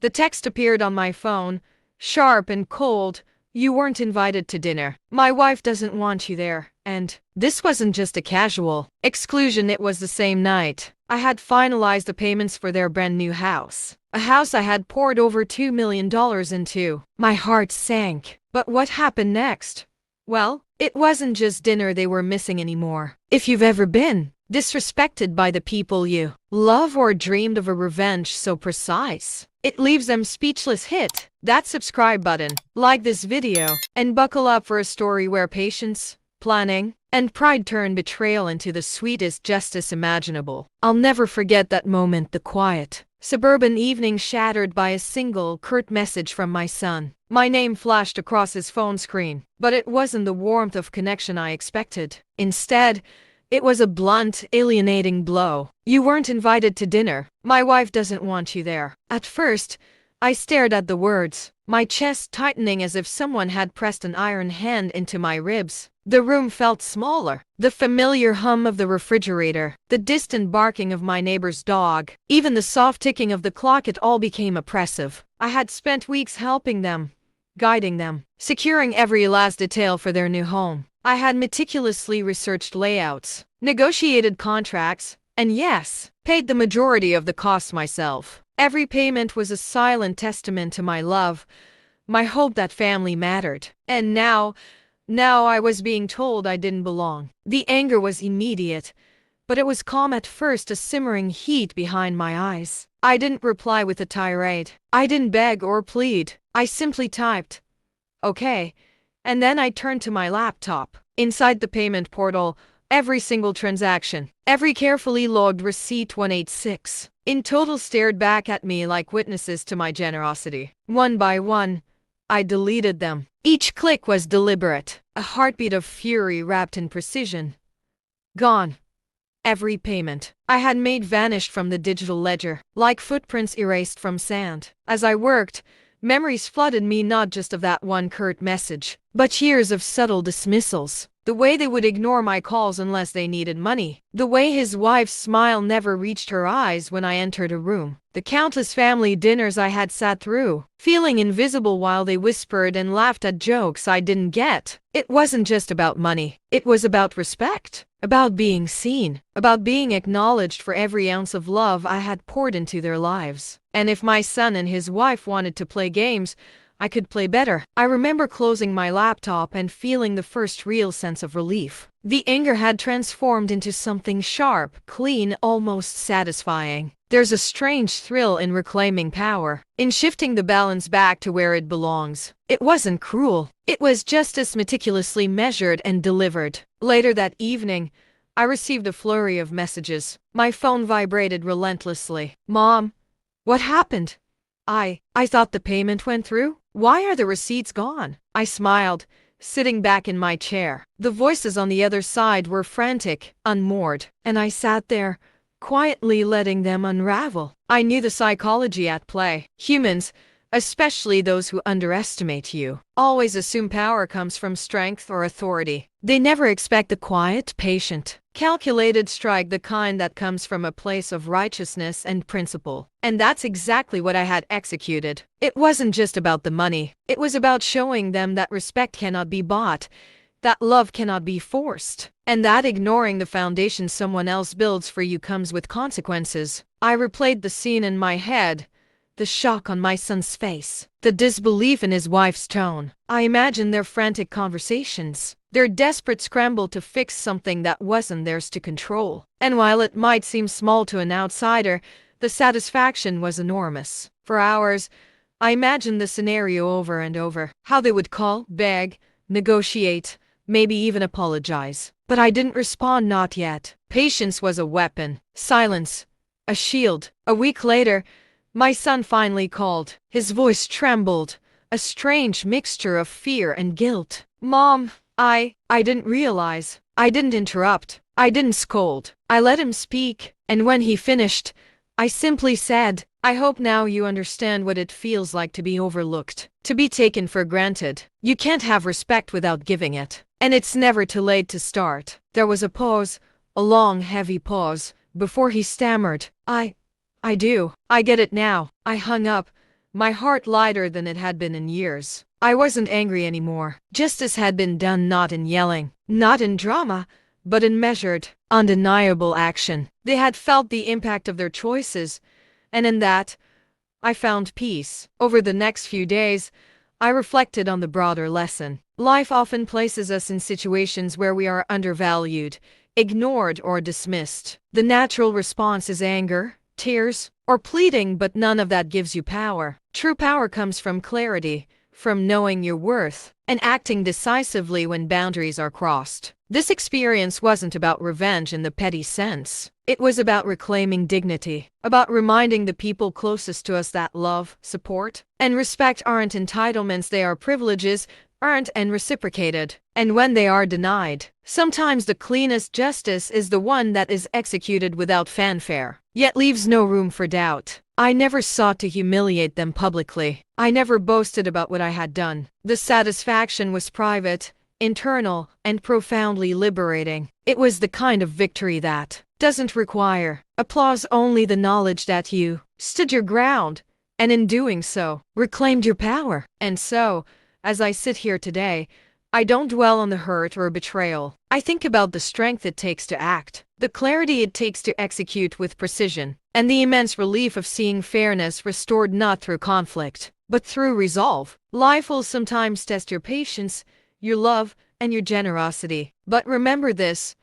The text appeared on my phone, sharp and cold. You weren't invited to dinner. My wife doesn't want you there. And this wasn't just a casual exclusion, it was the same night I had finalized the payments for their brand new house. A house I had poured over $2 million into. My heart sank. But what happened next? Well, it wasn't just dinner they were missing anymore. If you've ever been disrespected by the people you love or dreamed of a revenge so precise, it leaves them speechless. Hit that subscribe button, like this video, and buckle up for a story where patience, planning, and pride turn betrayal into the sweetest justice imaginable. I'll never forget that moment, the quiet, suburban evening shattered by a single curt message from my son. My name flashed across his phone screen, but it wasn't the warmth of connection I expected. Instead, it was a blunt, alienating blow. You weren't invited to dinner. My wife doesn't want you there. At first, I stared at the words, my chest tightening as if someone had pressed an iron hand into my ribs. The room felt smaller. The familiar hum of the refrigerator, the distant barking of my neighbor's dog, even the soft ticking of the clock, it all became oppressive. I had spent weeks helping them, guiding them, securing every last detail for their new home. I had meticulously researched layouts, negotiated contracts, and yes, paid the majority of the costs myself. Every payment was a silent testament to my love, my hope that family mattered. And now I was being told I didn't belong. The anger was immediate, but it was calm at first, a simmering heat behind my eyes. I didn't reply with a tirade. I didn't beg or plead. I simply typed, "Okay." And then I turned to my laptop. Inside the payment portal, every single transaction, every carefully logged receipt 186, in total stared back at me like witnesses to my generosity. One by one, I deleted them. Each click was deliberate, a heartbeat of fury wrapped in precision. Gone. Every payment I had made vanished from the digital ledger, like footprints erased from sand. As I worked, memories flooded me, not just of that one curt message, but years of subtle dismissals. The way they would ignore my calls unless they needed money. The way his wife's smile never reached her eyes when I entered a room. The countless family dinners I had sat through, feeling invisible while they whispered and laughed at jokes I didn't get. It wasn't just about money. It was about respect, about being seen, about being acknowledged for every ounce of love I had poured into their lives. And if my son and his wife wanted to play games, I could play better. I remember closing my laptop and feeling the first real sense of relief. The anger had transformed into something sharp, clean, almost satisfying. There's a strange thrill in reclaiming power, in shifting the balance back to where it belongs. It wasn't cruel. It was justice meticulously measured and delivered. Later that evening, I received a flurry of messages. My phone vibrated relentlessly. "Mom, what happened? I thought the payment went through. Why are the receipts gone?" I smiled, sitting back in my chair. The voices on the other side were frantic, unmoored, and I sat there, quietly letting them unravel. I knew the psychology at play. Humans, especially those who underestimate you, always assume power comes from strength or authority. They never expect the quiet, patient, calculated strike, the kind that comes from a place of righteousness and principle. And that's exactly what I had executed. It wasn't just about the money. It was about showing them that respect cannot be bought, that love cannot be forced, and that ignoring the foundation someone else builds for you comes with consequences. I replayed the scene in my head, the shock on my son's face, the disbelief in his wife's tone. I imagined their frantic conversations, their desperate scramble to fix something that wasn't theirs to control. And while it might seem small to an outsider, the satisfaction was enormous. For hours, I imagined the scenario over and over, how they would call, beg, negotiate, maybe even apologize. But I didn't respond, not yet. Patience was a weapon, silence, a shield. A week later, my son finally called. His voice trembled, a strange mixture of fear and guilt. "Mom, I didn't realize." I didn't interrupt. I didn't scold. I let him speak, and when he finished, I simply said, "I hope now you understand what it feels like to be overlooked, to be taken for granted. You can't have respect without giving it. And it's never too late to start." There was a pause, a long, heavy pause, before he stammered, I do. I get it now." I hung up, my heart lighter than it had been in years. I wasn't angry anymore. Justice had been done not in yelling, not in drama, but in measured, undeniable action. They had felt the impact of their choices, and in that, I found peace. Over the next few days, I reflected on the broader lesson. Life often places us in situations where we are undervalued, ignored, or dismissed. The natural response is anger, tears, or pleading, but none of that gives you power. True power comes from clarity, from knowing your worth, and acting decisively when boundaries are crossed. This experience wasn't about revenge in the petty sense. It was about reclaiming dignity, about reminding the people closest to us that love, support, and respect aren't entitlements, they are privileges, earned and reciprocated. And when they are denied, sometimes the cleanest justice is the one that is executed without fanfare, yet leaves no room for doubt. I never sought to humiliate them publicly. I never boasted about what I had done. The satisfaction was private, internal, and profoundly liberating. It was the kind of victory that doesn't require applause, only the knowledge that you stood your ground, and in doing so, reclaimed your power. And so, as I sit here today, I don't dwell on the hurt or betrayal. I think about the strength it takes to act, the clarity it takes to execute with precision, and the immense relief of seeing fairness restored not through conflict, but through resolve. Life will sometimes test your patience, your love, and your generosity. But remember this: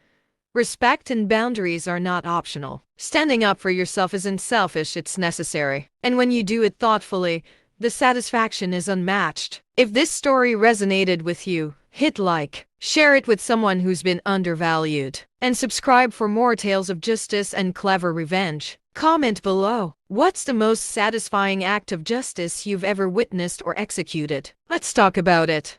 respect and boundaries are not optional. Standing up for yourself isn't selfish, it's necessary. And when you do it thoughtfully, the satisfaction is unmatched. If this story resonated with you, hit like, share it with someone who's been undervalued, and subscribe for more tales of justice and clever revenge. Comment below, what's the most satisfying act of justice you've ever witnessed or executed? Let's talk about it.